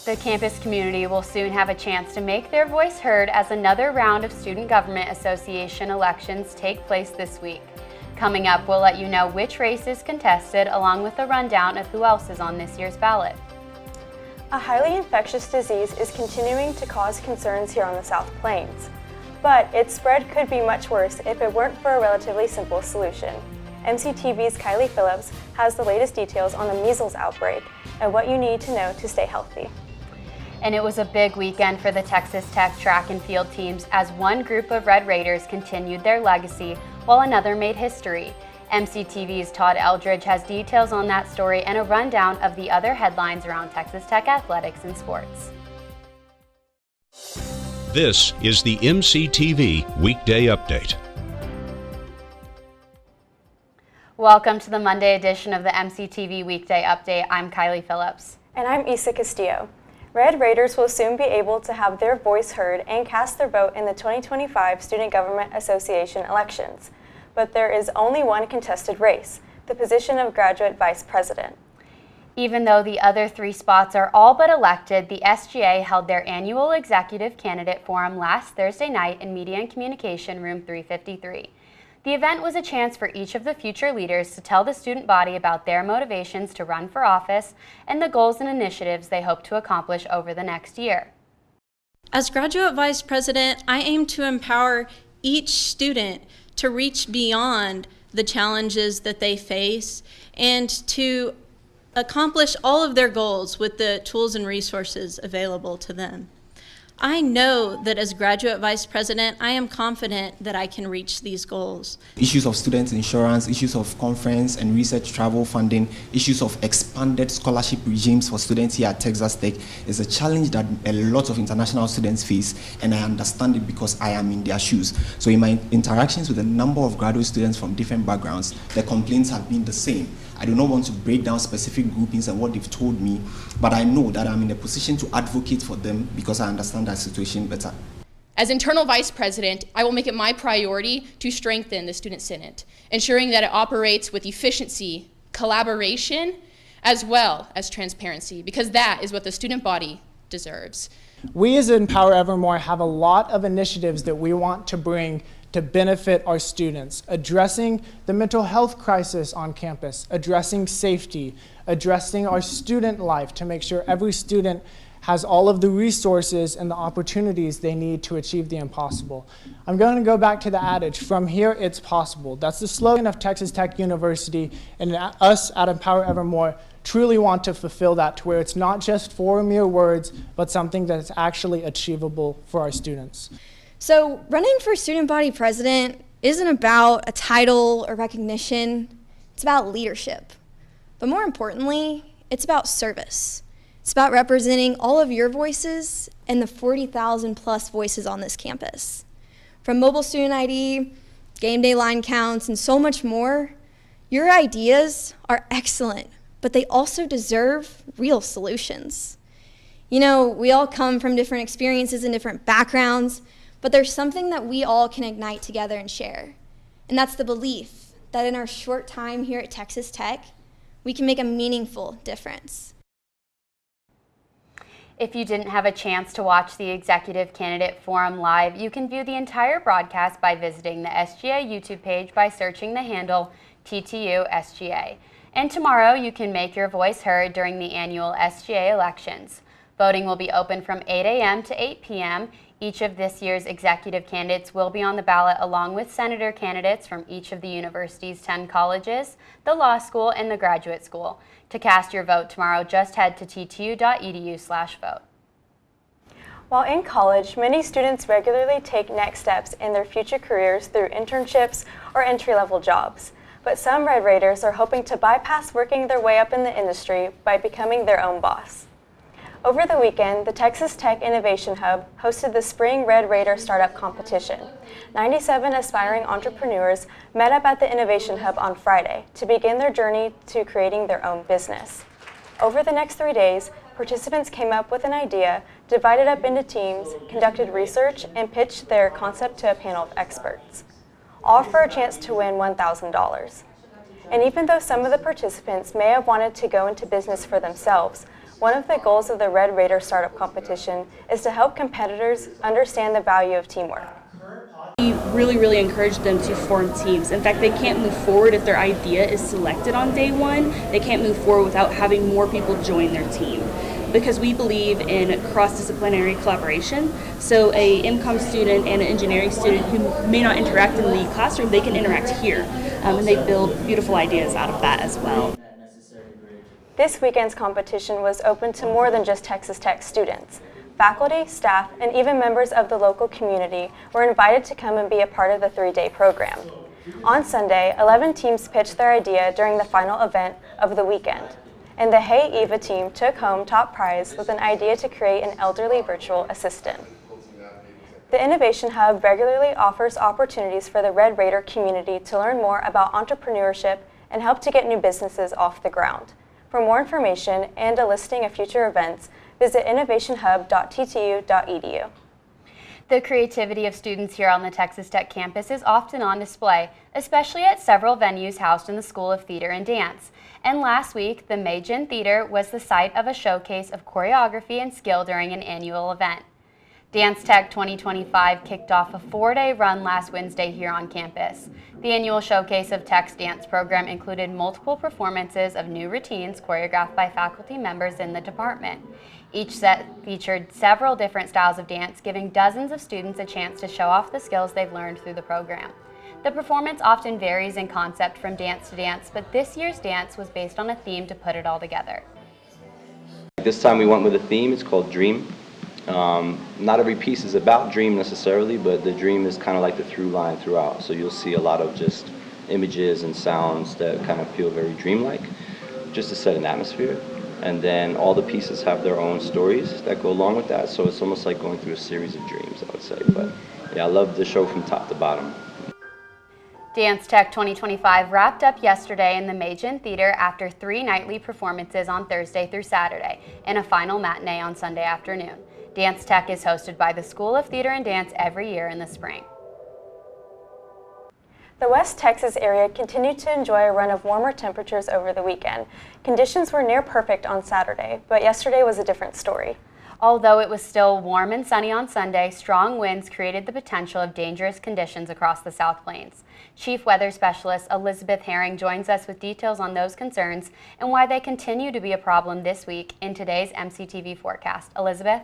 The campus community will soon have a chance to make their voice heard as another round of Student Government Association elections take place this week. Coming up, we'll let you know which race is contested, along with a rundown of who else is on this year's ballot. A highly infectious disease is continuing to cause concerns here on the South Plains, but its spread could be much worse if it weren't for a relatively simple solution. MCTV's Kiley Phillips has the latest details on the measles outbreak and what you need to know to stay healthy. And it was a big weekend for the Texas Tech track and field teams as one group of Red Raiders continued their legacy while another made history. MCTV's Todd Eldridge has details on that story and a rundown of the other headlines around Texas Tech athletics and sports. This is the MCTV Weekday Update. Welcome to the Monday edition of the MCTV Weekday Update. I'm Kiley Phillips. And I'm Castillo. Red Raiders will soon be able to have their voice heard and cast their vote in the 2025 Student Government Association elections. But there is only one contested race, the position of graduate vice president. Even though the other three spots are all but elected, the SGA held their annual executive candidate forum last Thursday night in Media and Communication Room 353. The event was a chance for each of the future leaders to tell the student body about their motivations to run for office and the goals and initiatives they hope to accomplish over the next year. As graduate vice president, I aim to empower each student to reach beyond the challenges that they face and to accomplish all of their goals with the tools and resources available to them. I know that as graduate vice president, I am confident that I can reach these goals. Issues of student insurance, issues of conference and research travel funding, issues of expanded scholarship regimes for students here at Texas Tech is a challenge that a lot of international students face, and I understand it because I am in their shoes. So in my interactions with a number of graduate students from different backgrounds, the complaints have been the same. I do not want to break down specific groupings and what they've told me, but I know that I'm in a position to advocate for them because I understand that situation better. As internal vice president, I will make it my priority to strengthen the Student Senate, ensuring that it operates with efficiency, collaboration, as well as transparency, because that is what the student body deserves. We as Empower Evermore have a lot of initiatives that we want to bring to benefit our students, addressing the mental health crisis on campus, addressing safety, addressing our student life to make sure every student has all of the resources and the opportunities they need to achieve the impossible. I'm going to go back to the adage, from here it's possible. That's the slogan of Texas Tech University, and us at Empower Evermore truly want to fulfill that to where it's not just four mere words, but something that's actually achievable for our students. So running for student body president isn't about a title or recognition, it's about leadership. But more importantly, it's about service. It's about representing all of your voices and the 40,000 plus voices on this campus. From mobile student ID, game day line counts, and so much more, your ideas are excellent, but they also deserve real solutions. You know, we all come from different experiences and different backgrounds, but there's something that we all can ignite together and share. And that's the belief that in our short time here at Texas Tech, we can make a meaningful difference. If you didn't have a chance to watch the Executive Candidate Forum live, you can view the entire broadcast by visiting the SGA YouTube page by searching the handle TTU SGA. And tomorrow you can make your voice heard during the annual SGA elections. Voting will be open from 8 a.m. to 8 p.m. Each of this year's executive candidates will be on the ballot along with senator candidates from each of the university's 10 colleges, the law school, and the graduate school. To cast your vote tomorrow, just head to ttu.edu/vote. While in college, many students regularly take next steps in their future careers through internships or entry-level jobs. But some Red Raiders are hoping to bypass working their way up in the industry by becoming their own boss. Over the weekend, the Texas Tech Innovation Hub hosted the Spring Red Raider Startup Competition. 97 aspiring entrepreneurs met up at the Innovation Hub on Friday to begin their journey to creating their own business. Over the next 3 days, participants came up with an idea, divided up into teams, conducted research, and pitched their concept to a panel of experts, all for a chance to win $1,000. And even though some of the participants may have wanted to go into business for themselves, One of the goals of the Red Raider Startup Competition is to help competitors understand the value of teamwork. We really encourage them to form teams. In fact, they can't move forward if their idea is selected on day one. They can't move forward without having more people join their team, because we believe in cross-disciplinary collaboration. So a MCOM student and an engineering student who may not interact in the classroom, they can interact here, and they build beautiful ideas out of that as well. This weekend's competition was open to more than just Texas Tech students. Faculty, staff, and even members of the local community were invited to come and be a part of the 3-day program. On Sunday, 11 teams pitched their idea during the final event of the weekend, and the Hey Eva team took home top prize with an idea to create an elderly virtual assistant. The Innovation Hub regularly offers opportunities for the Red Raider community to learn more about entrepreneurship and help to get new businesses off the ground. For more information and a listing of future events, visit innovationhub.ttu.edu. The creativity of students here on the Texas Tech campus is often on display, especially at several venues housed in the School of Theater and Dance. And last week, the Majin Theater was the site of a showcase of choreography and skill during an annual event. Dance Tech 2025 kicked off a 4-day run last Wednesday here on campus. The annual showcase of Tech's dance program included multiple performances of new routines choreographed by faculty members in the department. Each set featured several different styles of dance, giving dozens of students a chance to show off the skills they've learned through the program. The performance often varies in concept from dance to dance, but this year's dance was based on a theme to put it all together. This time we went with a theme. It's called Dream. Not every piece is about dream necessarily, but the dream is kind of like the through line throughout. So you'll see a lot of just images and sounds that kind of feel very dreamlike, just to set an atmosphere. And then all the pieces have their own stories that go along with that. So it's almost like going through a series of dreams, I would say. But yeah, I love the show from top to bottom. Dance Tech 2025 wrapped up yesterday in the Majin Theater after 3 nightly performances on Thursday through Saturday and a final matinee on Sunday afternoon. Dance Tech is hosted by the School of Theater and Dance every year in the spring. The West Texas area continued to enjoy a run of warmer temperatures over the weekend. Conditions were near perfect on Saturday, but yesterday was a different story. Although it was still warm and sunny on Sunday, strong winds created the potential of dangerous conditions across the South Plains. Chief Weather Specialist Elisabeth Herring joins us with details on those concerns and why they continue to be a problem this week in today's MCTV forecast. Elizabeth?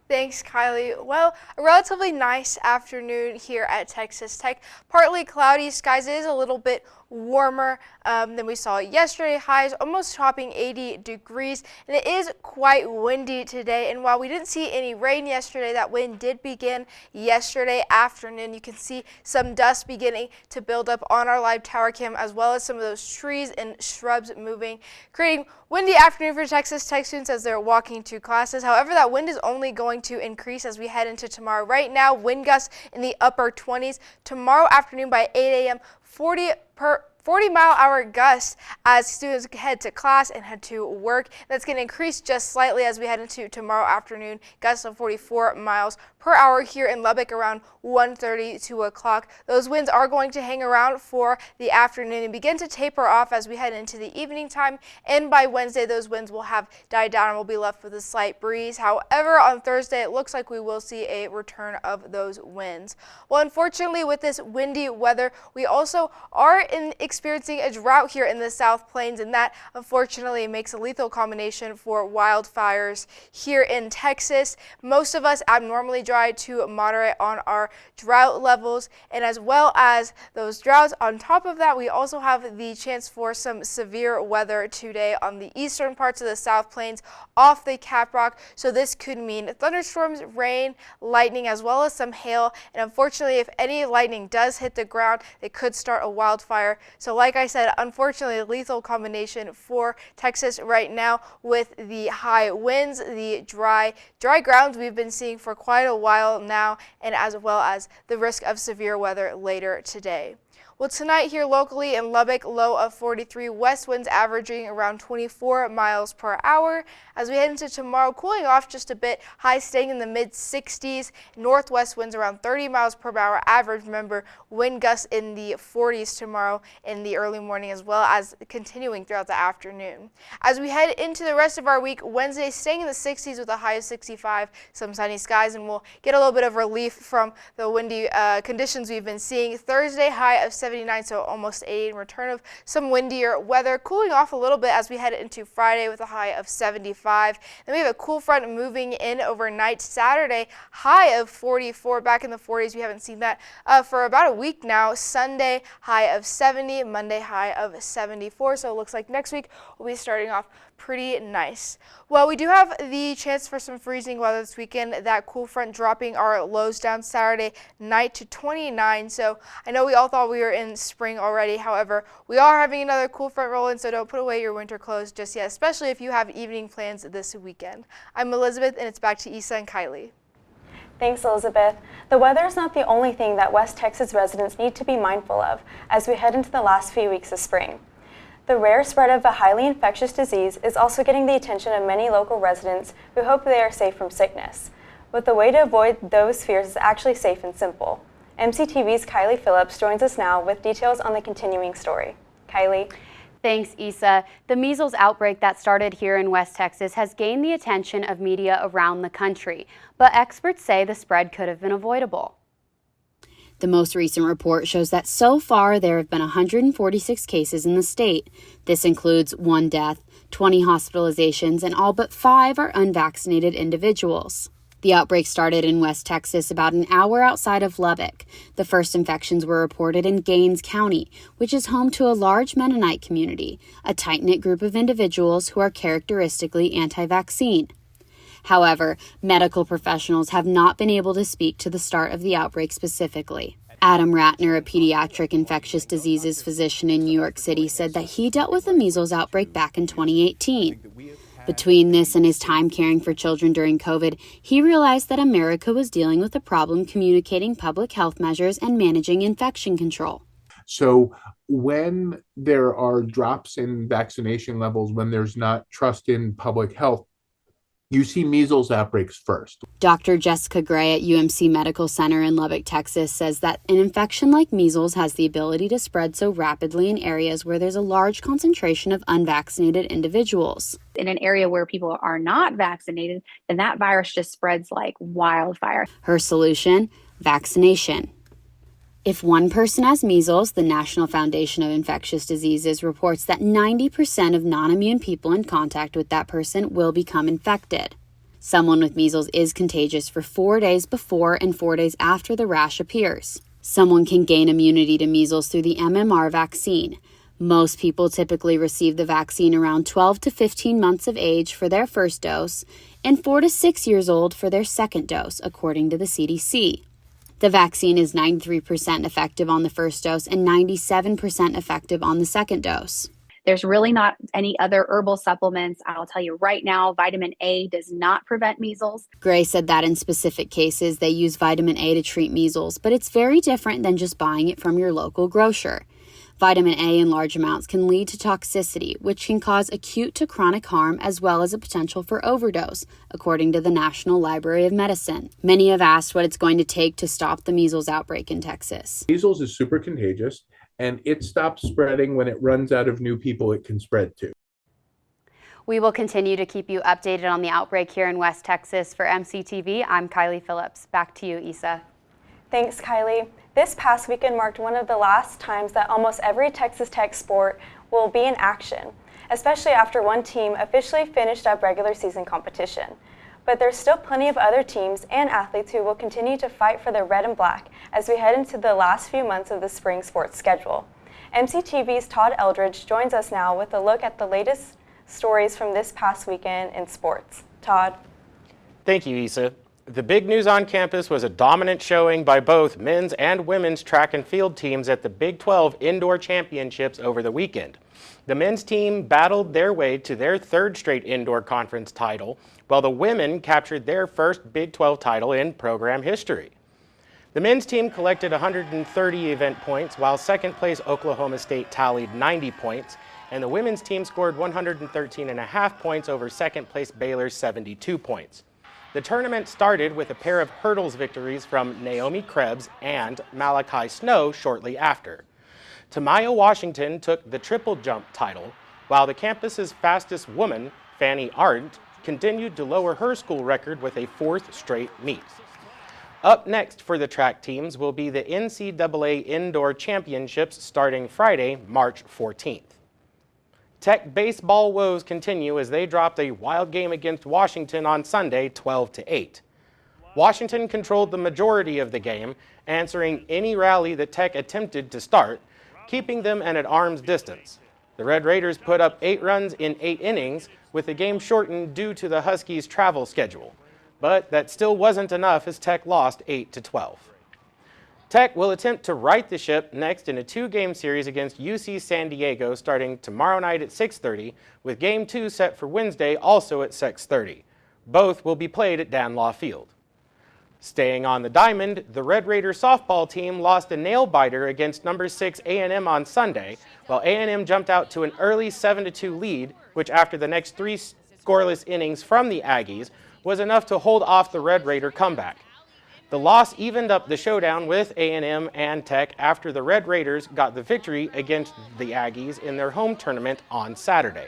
Thanks, Kylie. Well, a relatively nice afternoon here at Texas Tech. Partly cloudy skies. It is a little bit warmer than we saw yesterday. Highs almost topping 80 degrees, and it is quite windy today. And while we didn't see any rain yesterday, that wind did begin yesterday afternoon. You can see some dust beginning to build up on our live tower cam, as well as some of those trees and shrubs moving, creating windy afternoon for Texas Tech students as they're walking to classes. However, that wind is only going to increase as we head into tomorrow. Right now, wind gusts in the upper 20s. Tomorrow afternoon by 8 a.m., 40-mile-hour gusts as students head to class and head to work. That's going to increase just slightly as we head into tomorrow afternoon. Gusts of 44 miles per hour here in Lubbock around 1:30, 2 o'clock. Those winds are going to hang around for the afternoon and begin to taper off as we head into the evening time. And by Wednesday, those winds will have died down and we'll be left with a slight breeze. However, on Thursday, it looks like we will see a return of those winds. Well, unfortunately, with this windy weather, we also are experiencing a drought here in the South Plains, and that unfortunately makes a lethal combination for wildfires here in Texas. Most of us abnormally dry to moderate on our drought levels, and as well as those droughts, on top of that, we also have the chance for some severe weather today on the eastern parts of the South Plains off the Caprock. So this could mean thunderstorms, rain, lightning, as well as some hail. And unfortunately, if any lightning does hit the ground, it could start a wildfire. So like I said, unfortunately, a lethal combination for Texas right now with the high winds, the dry grounds we've been seeing for quite a while now, and as well as the risk of severe weather later today. Well, tonight here locally in Lubbock, low of 43, west winds averaging around 24 miles per hour. As we head into tomorrow, cooling off just a bit, highs staying in the mid-60s, northwest winds around 30 miles per hour average. Remember, wind gusts in the 40s tomorrow in the early morning as well as continuing throughout the afternoon. As we head into the rest of our week, Wednesday staying in the 60s with a high of 65, some sunny skies, and we'll get a little bit of relief from the windy conditions we've been seeing. Thursday, high of 79, so almost 80, and return of some windier weather, cooling off a little bit as we head into Friday with a high of 75. Then we have a cool front moving in overnight. Saturday, high of 44, back in the 40s. We haven't seen that for about a week now. Sunday, high of 70, Monday, high of 74, so it looks like next week we'll be starting off pretty nice. Well, we do have the chance for some freezing weather this weekend. That cool front dropping our lows down Saturday night to 29. So I know we all thought we were in spring already. However, we are having another cool front roll in, so don't put away your winter clothes just yet, especially if you have evening plans this weekend. I'm Elizabeth, and it's back to Issa and Kiley. Thanks, Elizabeth. The weather is not the only thing that West Texas residents need to be mindful of as we head into the last few weeks of spring. The rare spread of a highly infectious disease is also getting the attention of many local residents who hope they are safe from sickness. But the way to avoid those fears is actually safe and simple. MCTV's Kiley Phillips joins us now with details on the continuing story. Kiley. Thanks, Issa. The measles outbreak that started here in West Texas has gained the attention of media around the country, but experts say the spread could have been avoidable. The most recent report shows that so far there have been 146 cases in the state. This includes 1 death, 20 hospitalizations, and all but 5 are unvaccinated individuals. The outbreak started in West Texas about an hour outside of Lubbock. The first infections were reported in Gaines County, which is home to a large Mennonite community, a tight-knit group of individuals who are characteristically anti-vaccine. However, medical professionals have not been able to speak to the start of the outbreak specifically. Adam Ratner, a pediatric infectious diseases physician in New York City, said that he dealt with the measles outbreak back in 2018. Between this and his time caring for children during COVID, he realized that America was dealing with a problem communicating public health measures and managing infection control. So when there are drops in vaccination levels, when there's not trust in public health, you see measles outbreaks first. Dr. Jessica Gray at UMC Medical Center in Lubbock, Texas, says that an infection like measles has the ability to spread so rapidly in areas where there's a large concentration of unvaccinated individuals. In an area where people are not vaccinated, then that virus just spreads like wildfire. Her solution? Vaccination. If one person has measles, the National Foundation of Infectious Diseases reports that 90% of non-immune people in contact with that person will become infected. Someone with measles is contagious for 4 days before and 4 days after the rash appears. Someone can gain immunity to measles through the MMR vaccine. Most people typically receive the vaccine around 12 to 15 months of age for their first dose and 4 to 6 years old for their second dose, according to the CDC. The vaccine is 93% effective on the first dose and 97% effective on the second dose. There's really not any other herbal supplements. I'll tell you right now, vitamin A does not prevent measles. Gray said that in specific cases, they use vitamin A to treat measles, but it's very different than just buying it from your local grocer. Vitamin A in large amounts can lead to toxicity, which can cause acute to chronic harm as well as a potential for overdose, according to the National Library of Medicine. Many have asked what it's going to take to stop the measles outbreak in Texas. Measles is super contagious, and it stops spreading when it runs out of new people it can spread to. We will continue to keep you updated on the outbreak here in West Texas. For MCTV, I'm Kiley Phillips. Back to you, Issa. Thanks, Kiley. This past weekend marked one of the last times that almost every Texas Tech sport will be in action, especially after one team officially finished up regular season competition. But there's still plenty of other teams and athletes who will continue to fight for the red and black as we head into the last few months of the spring sports schedule. MCTV's Todd Eldridge joins us now with a look at the latest stories from this past weekend in sports. Todd. Thank you, Issa. The big news on campus was a dominant showing by both men's and women's track and field teams at the Big 12 Indoor Championships over the weekend. The men's team battled their way to their third straight indoor conference title, while the women captured their first Big 12 title in program history. The men's team collected 130 event points, while second place Oklahoma State tallied 90 points, and the women's team scored 113.5 points over second place Baylor's 72 points. The tournament started with a pair of hurdles victories from Naomi Krebs and Malachi Snow shortly after. Tamaya Washington took the triple jump title, while the campus's fastest woman, Fanny Arndt, continued to lower her school record with a fourth straight meet. Up next for the track teams will be the NCAA Indoor Championships starting Friday, March 14th. Tech baseball woes continue as they dropped a wild game against Washington on Sunday, 12-8. Washington controlled the majority of the game, answering any rally that Tech attempted to start, keeping them at arm's distance. The Red Raiders put up 8 runs in 8 innings, with the game shortened due to the Huskies' travel schedule. But that still wasn't enough as Tech lost 8-12. Tech will attempt to right the ship next in a 2-game series against UC San Diego starting tomorrow night at 6:30, with Game 2 set for Wednesday also at 6:30. Both will be played at Danlaw Field. Staying on the diamond, the Red Raider softball team lost a nail-biter against number 6 A&M on Sunday, while A&M jumped out to an early 7-2 lead, which after the next 3 scoreless innings from the Aggies was enough to hold off the Red Raider comeback. The loss evened up the showdown with A&M and Tech after the Red Raiders got the victory against the Aggies in their home tournament on Saturday.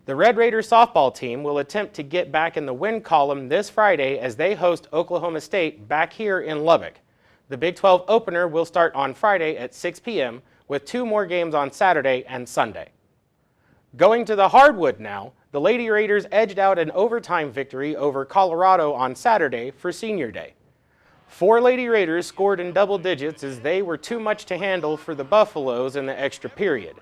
The Red Raiders softball team will attempt to get back in the win column this Friday as they host Oklahoma State back here in Lubbock. The Big 12 opener will start on Friday at 6 p.m. with 2 more games on Saturday and Sunday. Going to the hardwood now, the Lady Raiders edged out an overtime victory over Colorado on Saturday for Senior Day. 4 Lady Raiders scored in double digits as they were too much to handle for the Buffaloes in the extra period.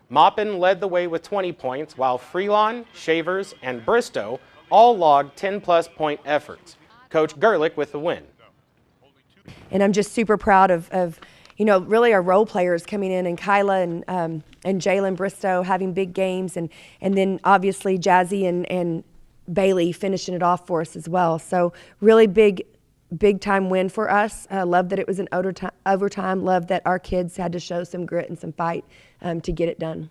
Maupin led the way with 20 points, while Freelon, Shavers, and Bristow all logged 10-plus point efforts. Coach Gerlich with the win. And I'm just super proud of really our role players coming in, and Kyla and Jalen Bristow having big games, and then obviously Jazzy and Bailey finishing it off for us as well. So really big time win for us. Love that it was an overtime. Love that our kids had to show some grit and some fight to get it done.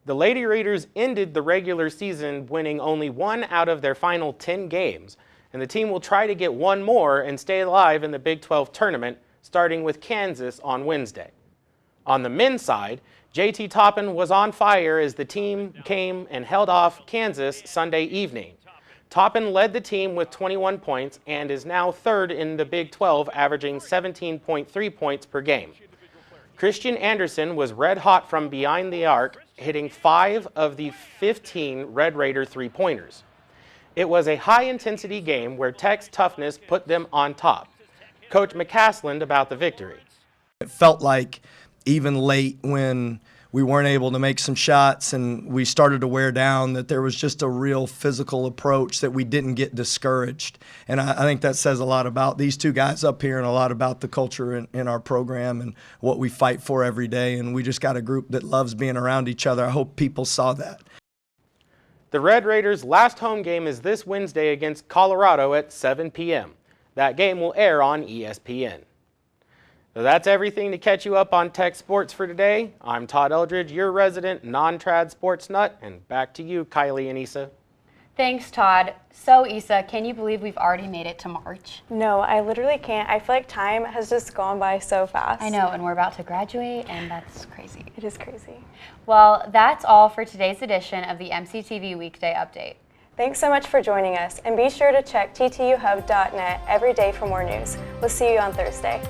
The Lady Raiders ended the regular season winning only 1 out of their final 10 games, and the team will try to get 1 more and stay alive in the Big 12 tournament, starting with Kansas on Wednesday. On the men's side, JT Toppin was on fire as the team came and held off Kansas Sunday evening. Toppin led the team with 21 points and is now 3rd in the Big 12, averaging 17.3 points per game. Christian Anderson was red hot from behind the arc, hitting 5 of the 15 Red Raider 3-pointers. It was a high-intensity game where Tech's toughness put them on top. Coach McCasland about the victory. It felt like even late when we weren't able to make some shots and we started to wear down, that there was just a real physical approach, that we didn't get discouraged. And I think that says a lot about these 2 guys up here and a lot about the culture in our program and what we fight for every day. And we just got a group that loves being around each other. I hope people saw that. The Red Raiders' last home game is this Wednesday against Colorado at 7 p.m. That game will air on ESPN. So that's everything to catch you up on Tech Sports for today. I'm Todd Eldridge, your resident non-trad sports nut, and back to you, Kylie and Issa. Thanks, Todd. So, Issa, can you believe we've already made it to March? No, I literally can't. I feel like time has just gone by so fast. I know, and we're about to graduate, and that's crazy. It is crazy. Well, that's all for today's edition of the MCTV Weekday Update. Thanks so much for joining us, and be sure to check ttuhub.net every day for more news. We'll see you on Thursday.